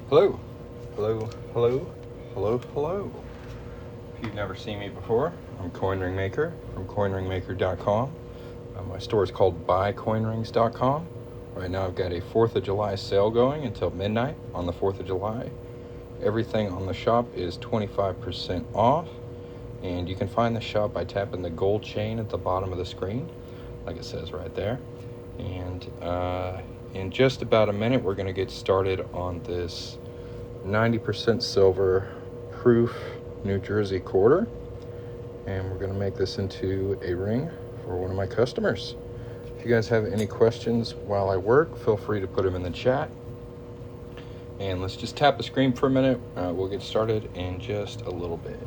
Hello, hello, hello, hello, hello. If you've never seen me before, I'm Coin Ring Maker from coinringmaker.com. My store is called buycoinrings.com. Right now I've got a 4th of July sale going until midnight on the 4th of July. Everything on the shop is 25% off, and you can find the shop by tapping the gold chain at the bottom of the screen, like it says right there. And in just about a minute, we're going to get started on this 90% silver proof New Jersey quarter, and we're going to make this into a ring for one of my customers. If you guys have any questions while I work, feel free to put them in the chat. And let's just tap the screen for a minute. We'll get started in just a little bit.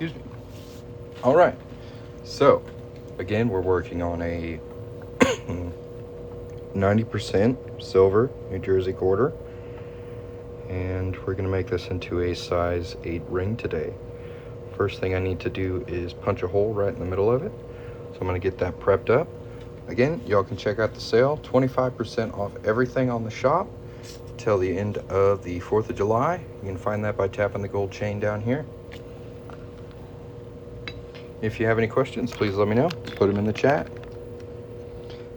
Excuse me. All right. So, again, we're working on a 90% silver New Jersey quarter, and we're going to make this into a size 8 ring today. First thing I need to do is punch a hole right in the middle of it. So I'm going to get that prepped up. Again, y'all can check out the sale. 25% off everything on the shop till the end of the 4th of July. You can find that by tapping the gold chain down here. If you have any questions, please let me know. Put them in the chat.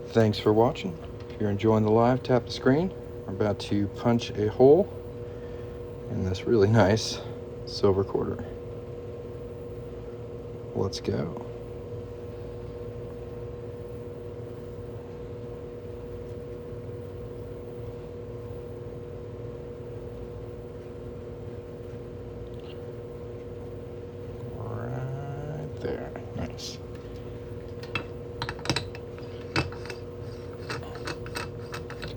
Thanks for watching. If you're enjoying the live, tap the screen. I'm about to punch a hole in this really nice silver quarter. Let's go. Right there. Nice.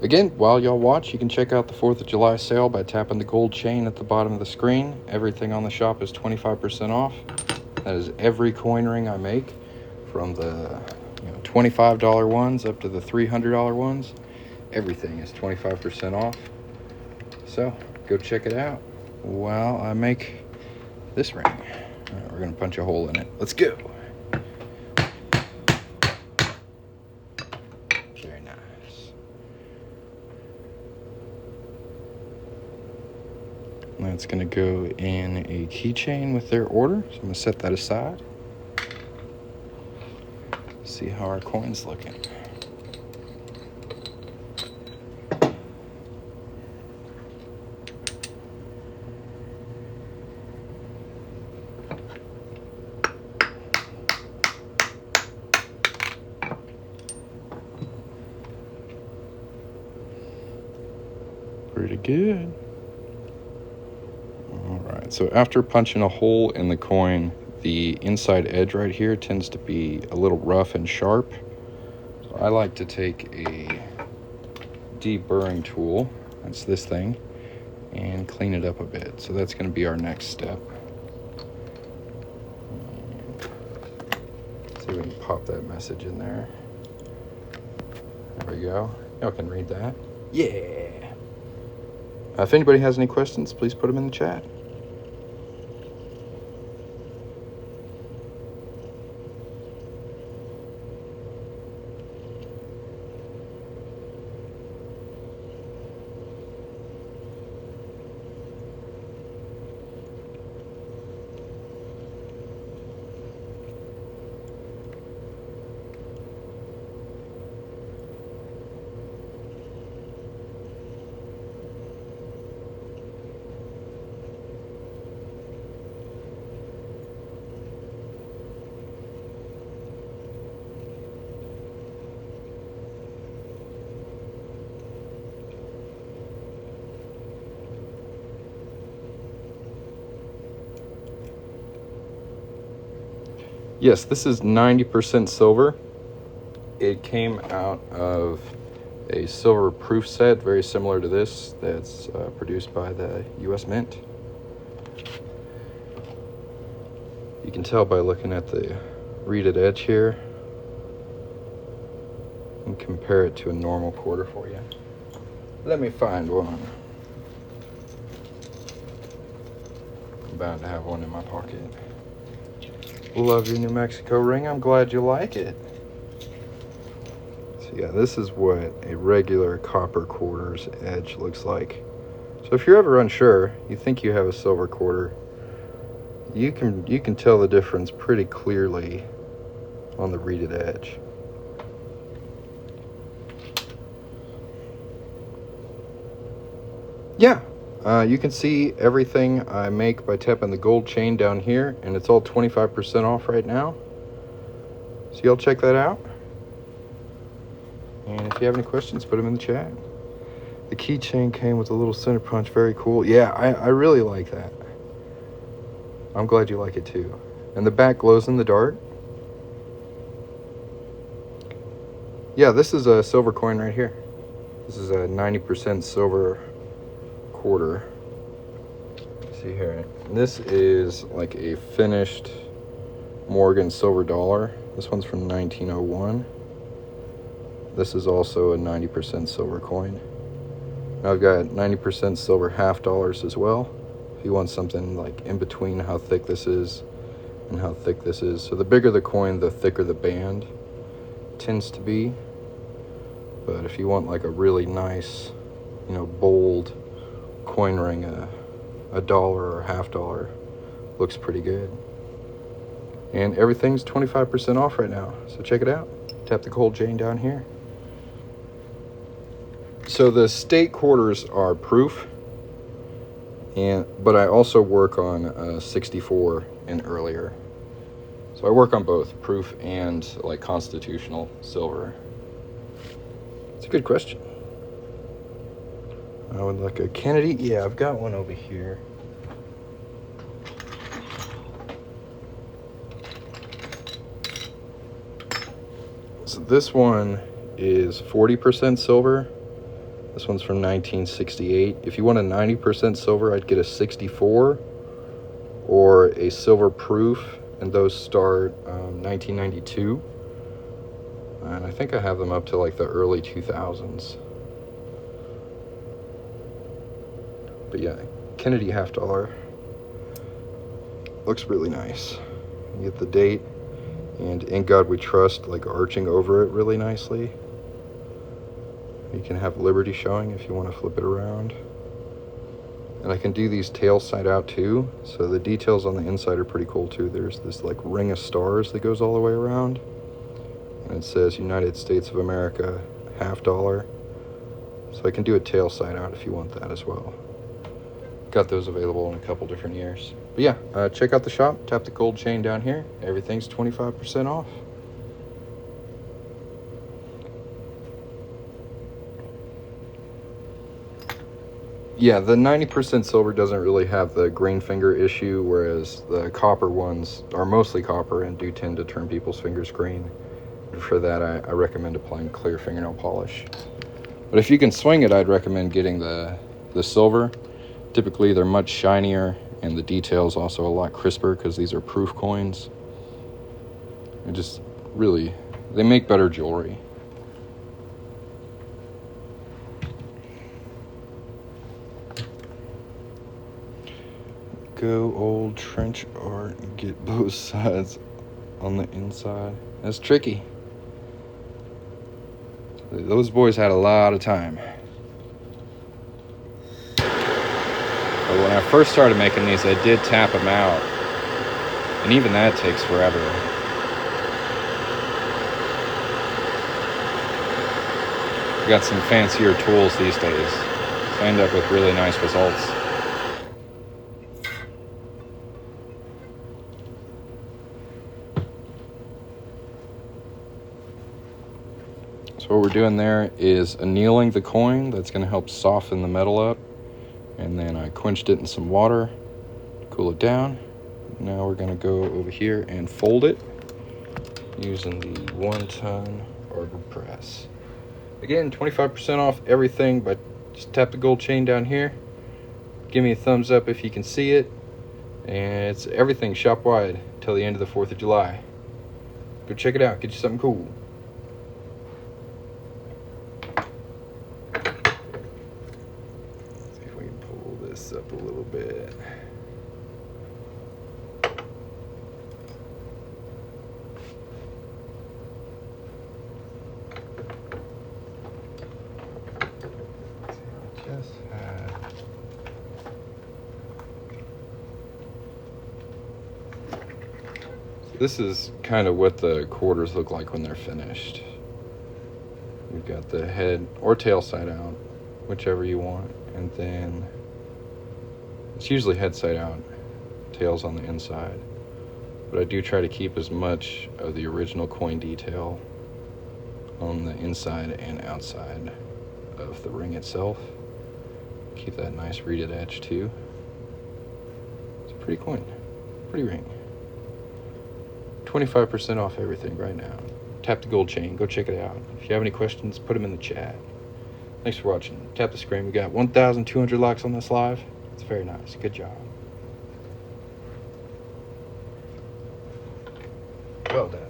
Again, while y'all watch, you can check out the 4th of July sale by tapping the gold chain at the bottom of the screen. Everything on the shop is 25% off. That is every coin ring I make, from the $25 ones up to the $300 ones. Everything is 25% off. So go check it out while I make this ring. All right, we're gonna punch a hole in it. Let's go. Very nice. That's gonna go in a keychain with their order. So I'm gonna set that aside. See how our coin's looking. Pretty good. All right, so after punching a hole in the coin, the inside edge right here tends to be a little rough and sharp. So I like to take a deburring tool, that's this thing, and clean it up a bit. So that's going to be our next step. See if we can pop that message in there. There we go. Y'all can read that. Yeah. If anybody has any questions, please put them in the chat. Yes, this is 90% silver. It came out of a silver proof set, very similar to this, that's produced by the U.S. Mint. You can tell by looking at the reeded edge here and compare it to a normal quarter for you. Let me find one. I'm bound to have one in my pocket. Love your New Mexico ring. I'm glad you like it. So yeah, this is what a regular copper quarter's edge looks like. So if you're ever unsure, you think you have a silver quarter, you can tell the difference pretty clearly on the reeded edge. Yeah, you can see everything I make by tapping the gold chain down here, and it's all 25% off right now. So y'all check that out. And if you have any questions, put them in the chat. The keychain came with a little center punch, very cool. Yeah, I really like that. I'm glad you like it too. And the back glows in the dark. Yeah, this is a silver coin right here. This is a 90% silver quarter. Let's see here. This is like a finished Morgan silver dollar. This one's from 1901. This is also a 90% silver coin. Now I've got 90% silver half dollars as well. If you want something like in between how thick this is and how thick this is. So the bigger the coin, the thicker the band tends to be. But if you want like a really nice, bold coin ring, a dollar or half dollar looks pretty good. And everything's 25% off right now. So check it out. Tap the gold chain down here. So the state quarters are proof, but I also work on 64 and earlier. So I work on both proof and like constitutional silver. It's a good question. I would like a Kennedy. Yeah, I've got one over here. So this one is 40% silver. This one's from 1968. If you want a 90% silver, I'd get a 64 or a silver proof, and those start 1992. And I think I have them up to like the early 2000s. But yeah, Kennedy half dollar. Looks really nice. You get the date and "In God We Trust" like arching over it really nicely. You can have Liberty showing if you want to flip it around. And I can do these tail side out too, so the details on the inside are pretty cool too. There's this like ring of stars that goes all the way around, and it says United States of America half dollar. So I can do a tail side out if you want that as well. Got those available in a couple different years. But yeah, check out the shop, tap the gold chain down here. Everything's 25% off. Yeah, the 90% silver doesn't really have the green finger issue, whereas the copper ones are mostly copper and do tend to turn people's fingers green. And for that, I recommend applying clear fingernail polish. But if you can swing it, I'd recommend getting the silver. Typically, they're much shinier, and the detail's also a lot crisper because these are proof coins. And just really, they make better jewelry. Go old trench art and get both sides on the inside. That's tricky. Those boys had a lot of time. But when I first started making these, I did tap them out. And even that takes forever. I got some fancier tools these days, so I end up with really nice results. So what we're doing there is annealing the coin. That's going to help soften the metal up. And then I quenched it in some water, cool it down. Now we're going to go over here and fold it using the 1 ton Arbor Press. Again, 25% off everything, but just tap the gold chain down here. Give me a thumbs up if you can see it. And it's everything shop wide till the end of the 4th of July. Go check it out, get you something cool. See if we can pull this up a little bit. Just had this is kind of what the quarters look like when they're finished. We've got the head or tail side out, whichever you want, and then it's usually head side out, tails on the inside. But I do try to keep as much of the original coin detail on the inside and outside of the ring itself. Keep that nice reeded edge too. It's a pretty coin, pretty ring. 25% off everything right now. Tap the gold chain, go check it out. If you have any questions, put them in the chat. Thanks for watching. Tap the screen. We got 1,200 likes on this live. It's very nice. Good job. Well done.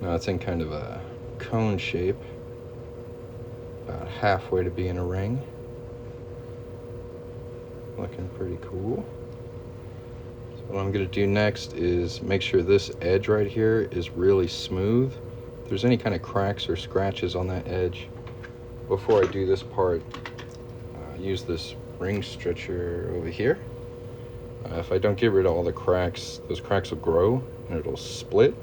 Now it's in kind of a cone shape, about halfway to being a ring. Looking pretty cool. So what I'm going to do next is make sure this edge right here is really smooth. If there's any kind of cracks or scratches on that edge, before I do this part, use this ring stretcher over here. If I don't get rid of all the cracks, those cracks will grow and it'll split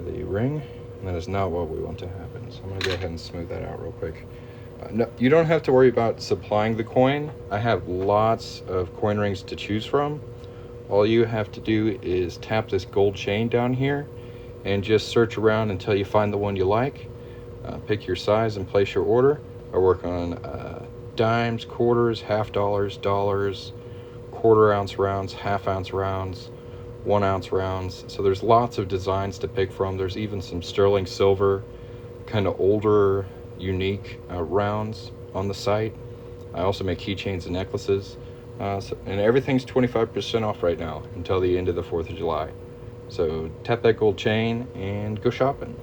the ring, and that is not what we want to happen. So I'm going to go ahead and smooth that out real quick. No, you don't have to worry about supplying the coin. I have lots of coin rings to choose from. All you have to do is tap this gold chain down here and just search around until you find the one you like. Pick your size and place your order. I work on dimes, quarters, half dollars, dollars, quarter ounce rounds, half ounce rounds, 1 ounce rounds. So there's lots of designs to pick from. There's even some sterling silver, kind of older, unique rounds on the site. I also make keychains and necklaces. And everything's 25% off right now until the end of the 4th of July. So tap that gold chain and go shopping.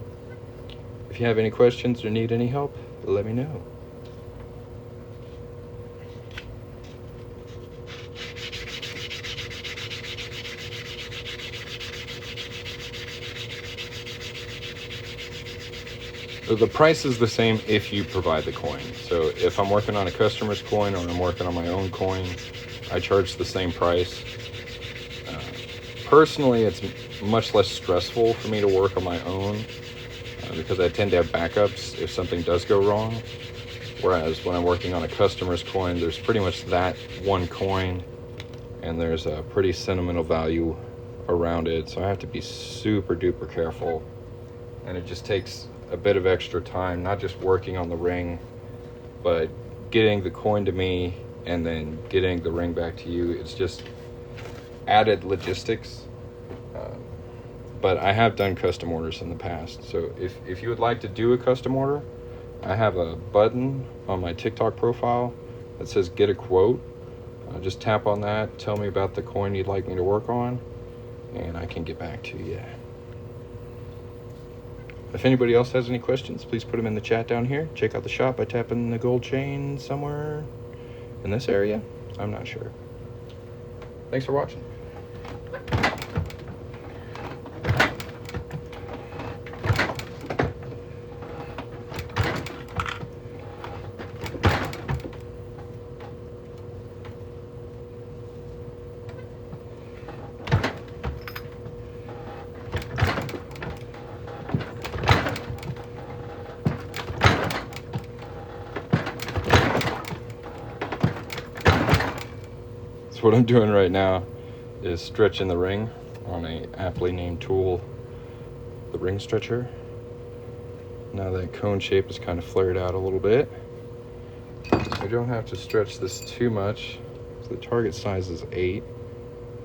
If you have any questions or need any help, let me know. So the price is the same if you provide the coin. So if I'm working on a customer's coin or I'm working on my own coin, I charge the same price. Personally, it's much less stressful for me to work on my own because I tend to have backups if something does go wrong. Whereas when I'm working on a customer's coin, there's pretty much that one coin and there's a pretty sentimental value around it. So I have to be super duper careful, and it just takes a bit of extra time, not just working on the ring, but getting the coin to me and then getting the ring back to you. It's just added logistics. But I have done custom orders in the past. So if you would like to do a custom order, I have a button on my TikTok profile that says get a quote. Just tap on that, tell me about the coin you'd like me to work on, and I can get back to you. If anybody else has any questions, please put them in the chat down here. Check out the shop by tapping the gold chain somewhere in this area. I'm not sure. Thanks for watching. So what I'm doing right now is stretching the ring on a aptly named tool. the ring stretcher. Now that cone shape is kind of flared out a little bit. I don't have to stretch this too much. So the target size is 8.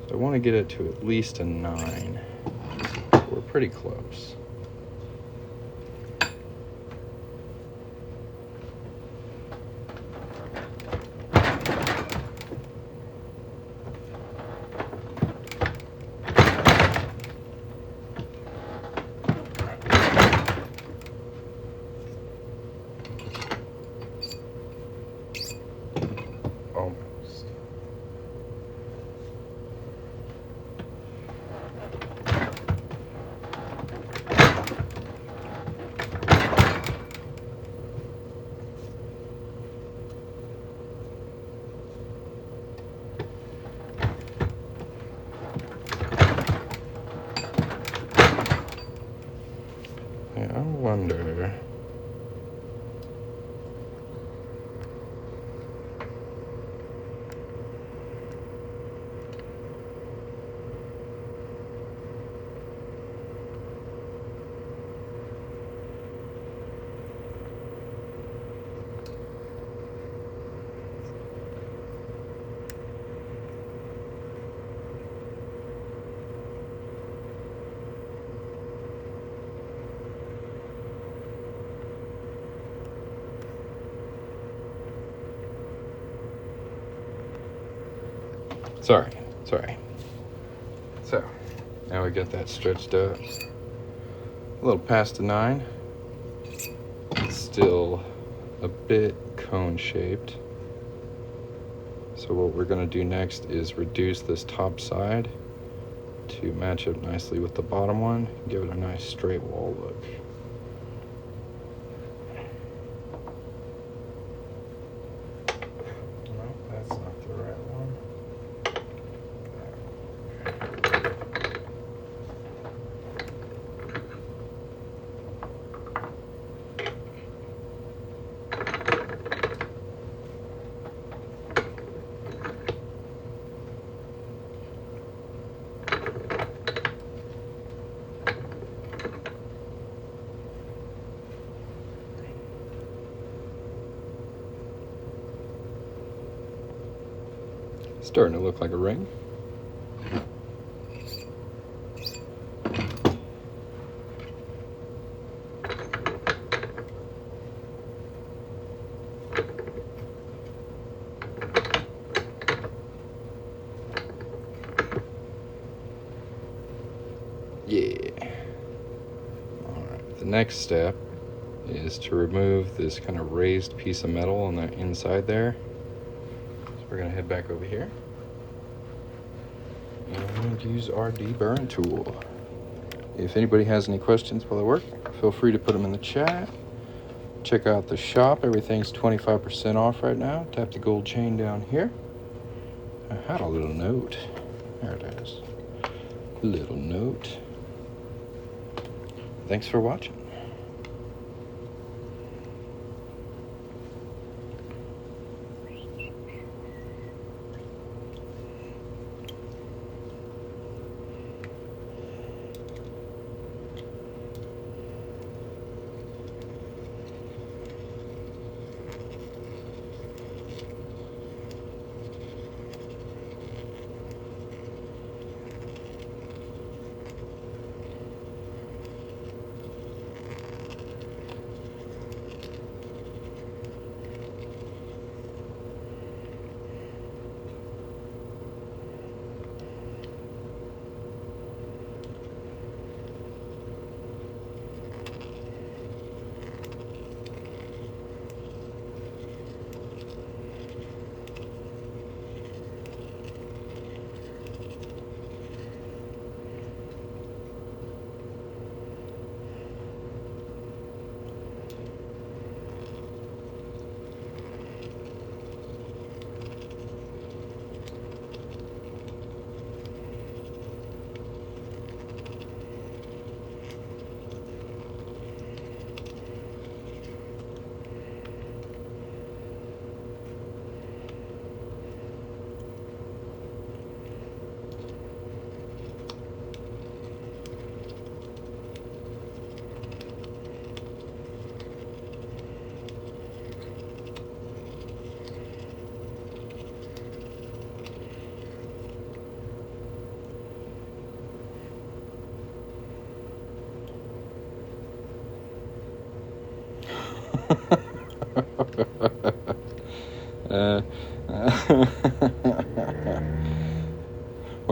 So I want to get it to at least a 9. So we're pretty close. Almost. Yeah, I wonder. Sorry. So, now we got that stretched up. A little past the 9. It's still a bit cone shaped. So what we're going to do next is reduce this top side to match up nicely with the bottom one. Give it a nice straight wall look. No, that's not the right one. Starting to look like a ring. Yeah. All right. The next step is to remove this kind of raised piece of metal on the inside there. So we're going to head back over here and use our deburr tool. If anybody has any questions while I work, feel free to put them in the chat. Check out the shop. Everything's 25% off right now. Tap the gold chain down here. I had a little note. There it is. Little note. Thanks for watching.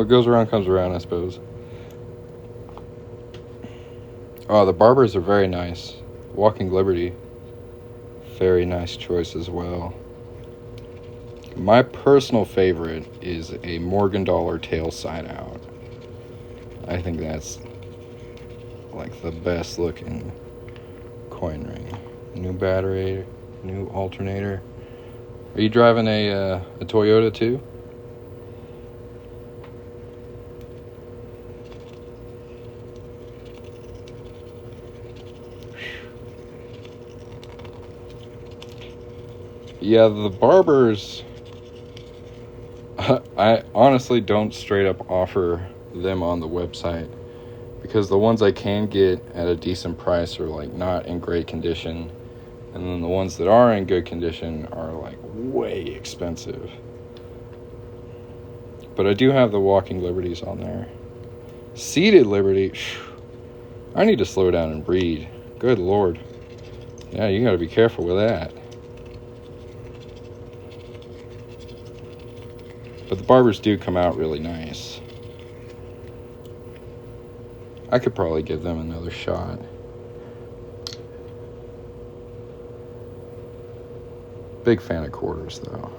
goes around comes around, I suppose. Oh, the Barbers are very nice. Walking Liberty, very nice choice as well. My personal favorite is a Morgan Dollar tail side out. I think that's like the best looking coin ring. New battery, new alternator. Are you driving a Toyota too? Yeah, the Barbers, I honestly don't straight up offer them on the website because the ones I can get at a decent price are like not in great condition, and then the ones that are in good condition are like way expensive. But I do have the Walking Liberties on there. Seated Liberty, I need to slow down and breathe. Good Lord. Yeah, you gotta be careful with that. But the Barbers do come out really nice. I could probably give them another shot. Big fan of quarters, though.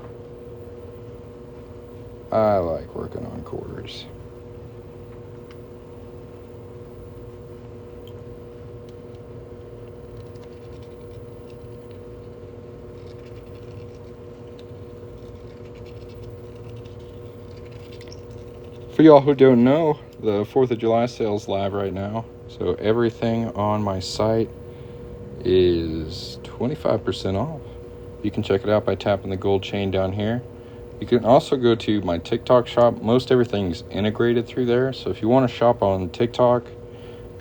I like working on quarters. For y'all who don't know, the 4th of July sale's live right now. So everything on my site is 25% off. You can check it out by tapping the gold chain down here. You can also go to my TikTok shop. Most everything's integrated through there. So if you want to shop on TikTok,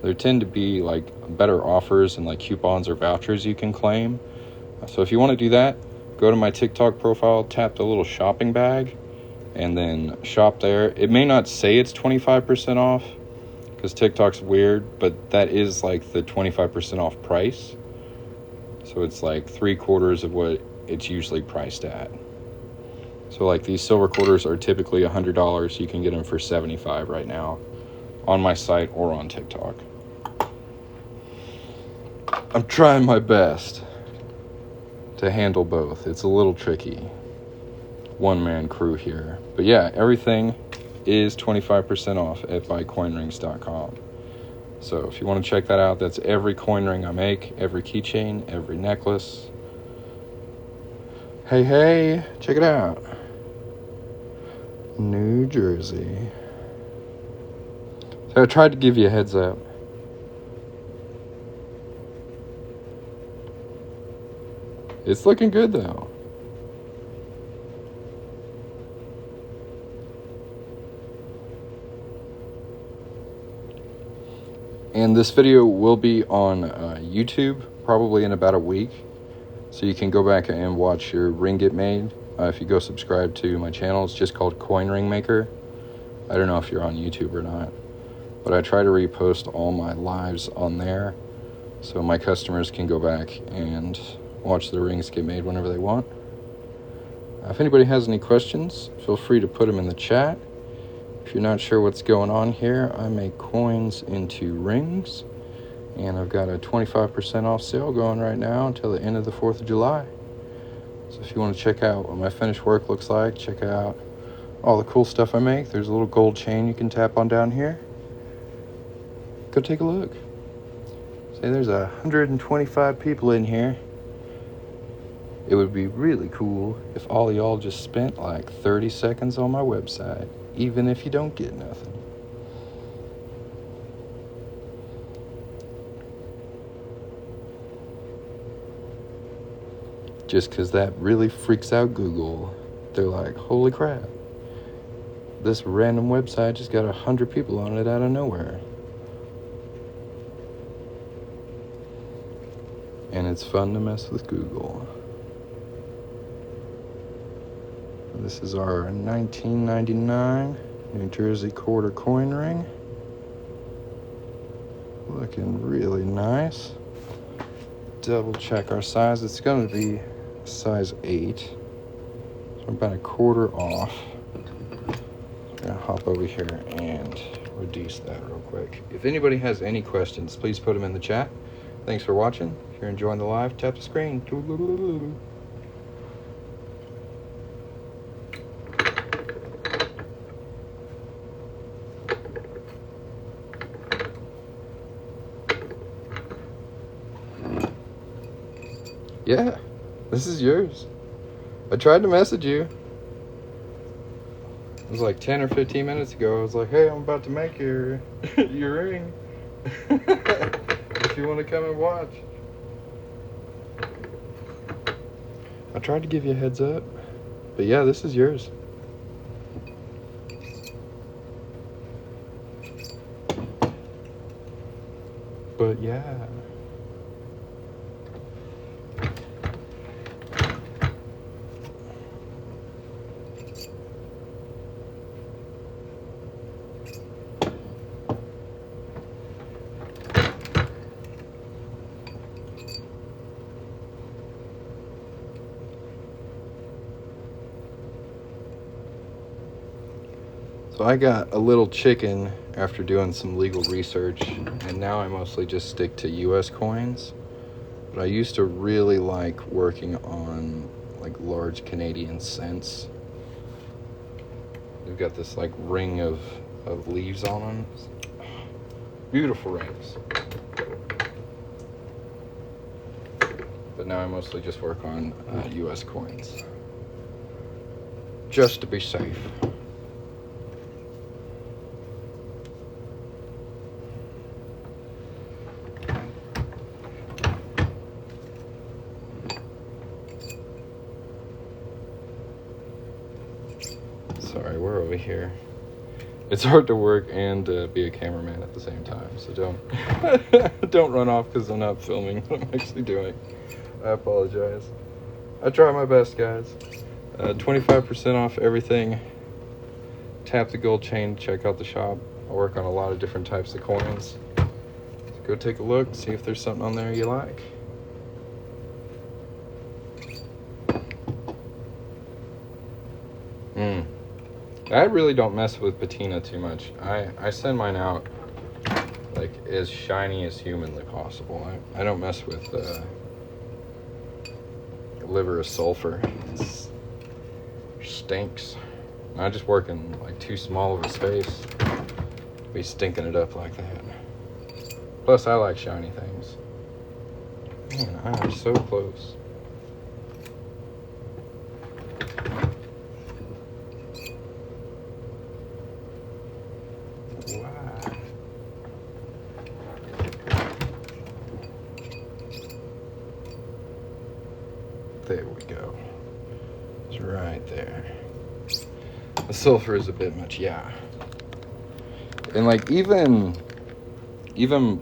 there tend to be like better offers and like coupons or vouchers you can claim. So if you want to do that, go to my TikTok profile, tap the little shopping bag, and then shop there. It may not say it's 25% off because TikTok's weird, but that is like the 25% off price. So it's like 3/4 of what it's usually priced at. So like these silver quarters are typically $100. You can get them for $75 right now on my site or on TikTok. I'm trying my best to handle both. It's a little tricky. One-man crew here. But yeah, everything is 25% off at buycoinrings.com. So if you want to check that out, that's every coin ring I make, every keychain, every necklace. Hey, check it out. New Jersey. So I tried to give you a heads up. It's looking good though. And this video will be on YouTube probably in about a week. So you can go back and watch your ring get made. If you go subscribe to my channel, it's just called Coin Ring Maker. I don't know if you're on YouTube or not, but I try to repost all my lives on there so my customers can go back and watch the rings get made whenever they want. If anybody has any questions, feel free to put them in the chat. If you're not sure what's going on here, I make coins into rings, and I've got a 25% off sale going right now until the end of the 4th of July. So if you want to check out what my finished work looks like, check out all the cool stuff I make. There's a little gold chain you can tap on down here. Go take a look. Say there's 125 people in here. It would be really cool if all of y'all just spent like 30 seconds on my website, even if you don't get nothing. Just because that really freaks out Google. They're like, holy crap, this random website just got 100 people on it out of nowhere. And it's fun to mess with Google. This is our 1999 New Jersey quarter coin ring. Looking really nice. Double check our size. It's going to be size 8. So about a quarter off. gonna hop over here and reduce that real quick. If anybody has any questions, please put them in the chat. Thanks for watching. If you're enjoying the live, tap the screen. Yeah, this is yours. I tried to message you. It was like 10 or 15 minutes ago. I was like, hey, I'm about to make your your ring. If you want to come and watch. I tried to give you a heads up. But yeah, this is yours. But yeah. So I got a little chicken after doing some legal research, and now I mostly just stick to US coins. But I used to really like working on like large Canadian cents. We've got this like ring of leaves on them. Beautiful rings. But now I mostly just work on US coins. Just to be safe. Sorry, we're over here. It's hard to work and be a cameraman at the same time, so don't run off because I'm not filming what I'm actually doing. I apologize. I try my best, guys. 25% off everything. Tap the gold chain, check out the shop. I work on a lot of different types of coins. So go take a look, see if there's something on there you like. I really don't mess with patina too much. I send mine out like as shiny as humanly possible. I don't mess with liver of sulfur. It stinks. And I just work in like too small of a space to be stinking it up like that. Plus I like shiny things. Man, I am so close. There we go. It's right there. The sulfur is a bit much, yeah. And like even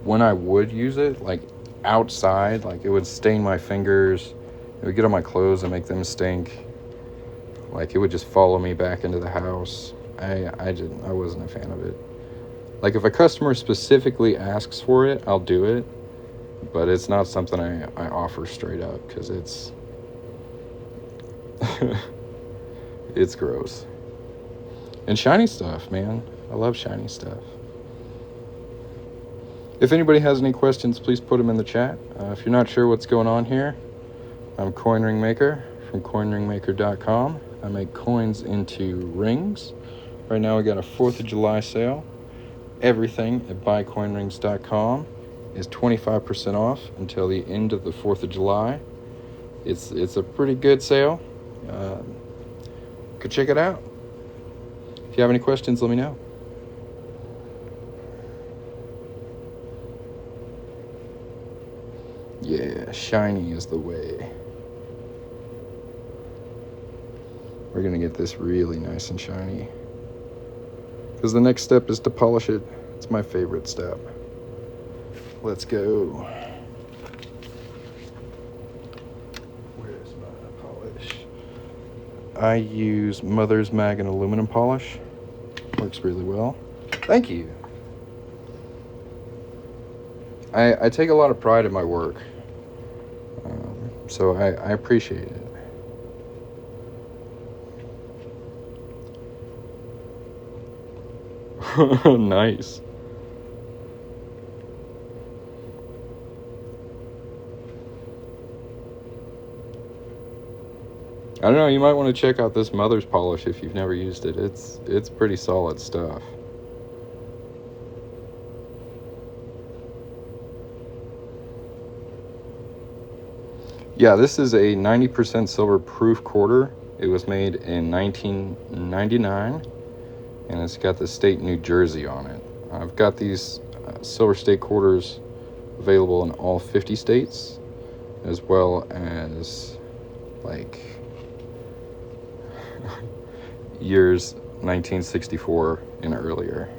when I would use it, like outside, like it would stain my fingers. It would get on my clothes and make them stink. Like it would just follow me back into the house. I wasn't a fan of it. Like if a customer specifically asks for it, I'll do it. But it's not something I offer straight up because it's it's gross. And shiny stuff, man. I love shiny stuff. If anybody has any questions, please put them in the chat. If you're not sure what's going on here, I'm Coin Ring Maker from coinringmaker.com. I make coins into rings. Right now we got a 4th of July sale. Everything at buycoinrings.com is 25% off until the end of the 4th of July. It's a pretty good sale. Go check it out. If you have any questions, let me know. Yeah, shiny is the way. We're gonna get this really nice and shiny. Because the next step is to polish it. It's my favorite step. Let's go. Where's my polish? I use Mother's Mag and aluminum polish. Works really well. Thank you. I take a lot of pride in my work. So I appreciate it. Nice. I don't know, you might want to check out this mother's polish if you've never used it. It's pretty solid stuff. Yeah, this is a 90% silver proof quarter. It was made in 1999, and it's got the state New Jersey on it. I've got these silver state quarters available in all 50 states, as well as like years 1964 and earlier.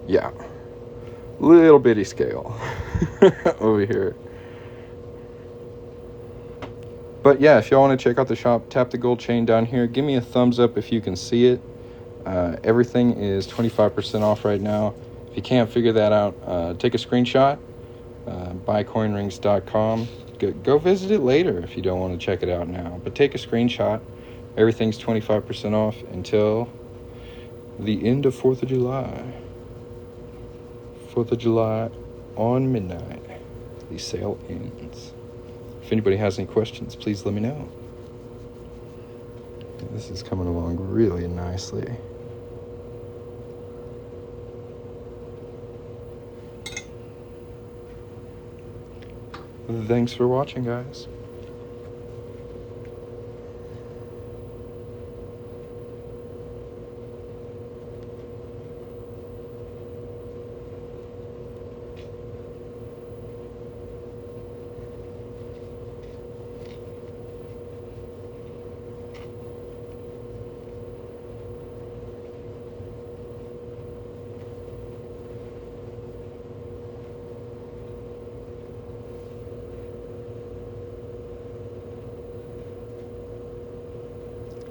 Yeah, little bitty scale over here. But yeah, if y'all want to check out the shop, tap the gold chain down here. Give me a thumbs up if you can see it. Everything is 25% off right now. If you can't figure that out, take a screenshot. Buycoinrings.com. Go visit it later if you don't want to check it out now. But take a screenshot. Everything's 25% off until the end of 4th of July. 4th of July on midnight. The sale ends. If anybody has any questions, please let me know. This is coming along really nicely. Thanks for watching, guys.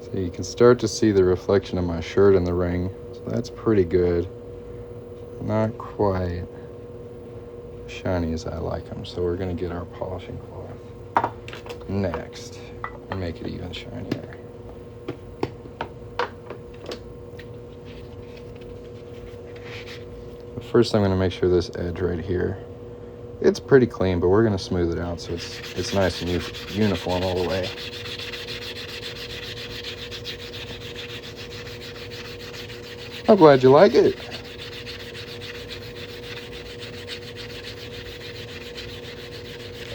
So you can start to see the reflection of my shirt in the ring. So that's pretty good. Not quite shiny as I like them. So we're going to get our polishing cloth next and make it even shinier. But first I'm going to make sure this edge right here, it's pretty clean, but we're going to smooth it out so it's nice and uniform all the way. I'm glad you like it.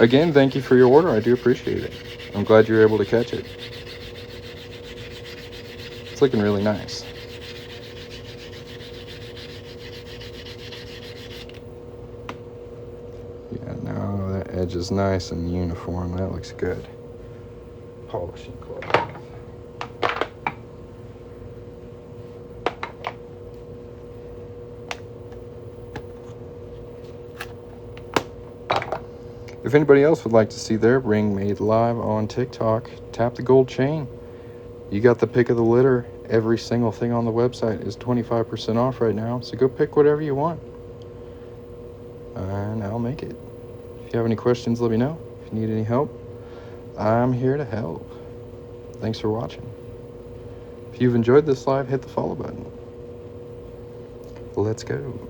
Again, thank you for your order. I do appreciate it. I'm glad you were able to catch it. It's looking really nice. Yeah, now that edge is nice and uniform. That looks good. Polishing cloth. If anybody else would like to see their ring made live on TikTok, tap the gold chain. You got the pick of the litter. Every single thing on the website is 25% off right now, so go pick whatever you want, and I'll make it. If you have any questions, let me know. If you need any help, I'm here to help. Thanks for watching. If you've enjoyed this live, hit the follow button. Let's go.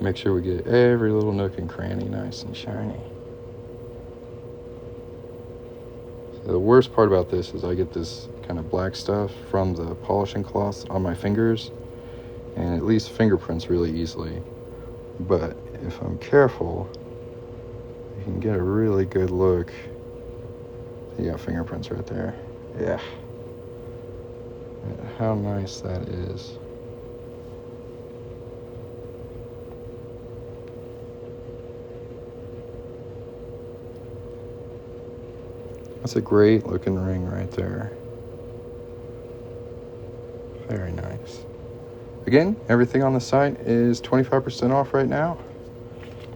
Make sure we get every little nook and cranny nice and shiny. So the worst part about this is I get this kind of black stuff from the polishing cloth on my fingers, and it leaves fingerprints really easily. But if I'm careful, you can get a really good look. You got fingerprints right there. Yeah. How nice that is. That's a great looking ring right there. Very nice. Again, everything on the site is 25% off right now.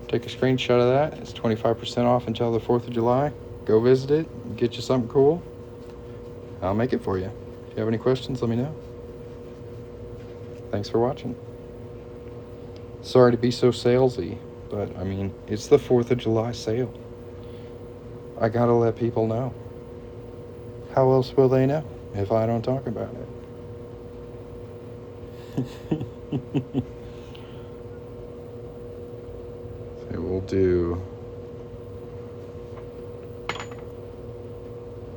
Take a screenshot of that. It's 25% off until the 4th of July. Go visit it, get you something cool. I'll make it for you. If you have any questions, let me know. Thanks for watching. Sorry to be so salesy, but I mean, it's the 4th of July sale. I gotta let people know. How else will they know if I don't talk about it? So we'll do,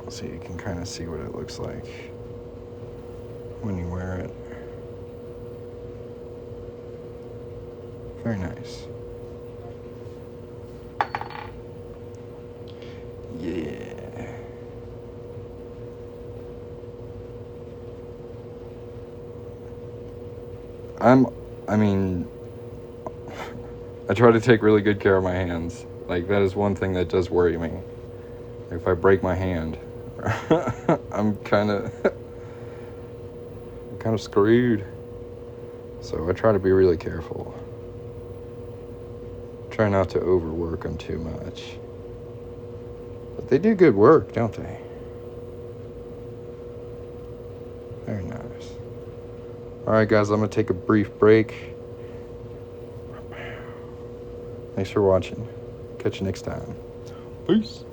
so you can kind of see what it looks like when you wear it. Very nice. Yeah. I mean, I try to take really good care of my hands. Like, that is one thing that does worry me. If I break my hand, I'm kind of screwed. So I try to be really careful. Try not to overwork them too much. But they do good work, don't they? Very nice. Alright guys, I'm going to take a brief break. Thanks for watching. Catch you next time. Peace.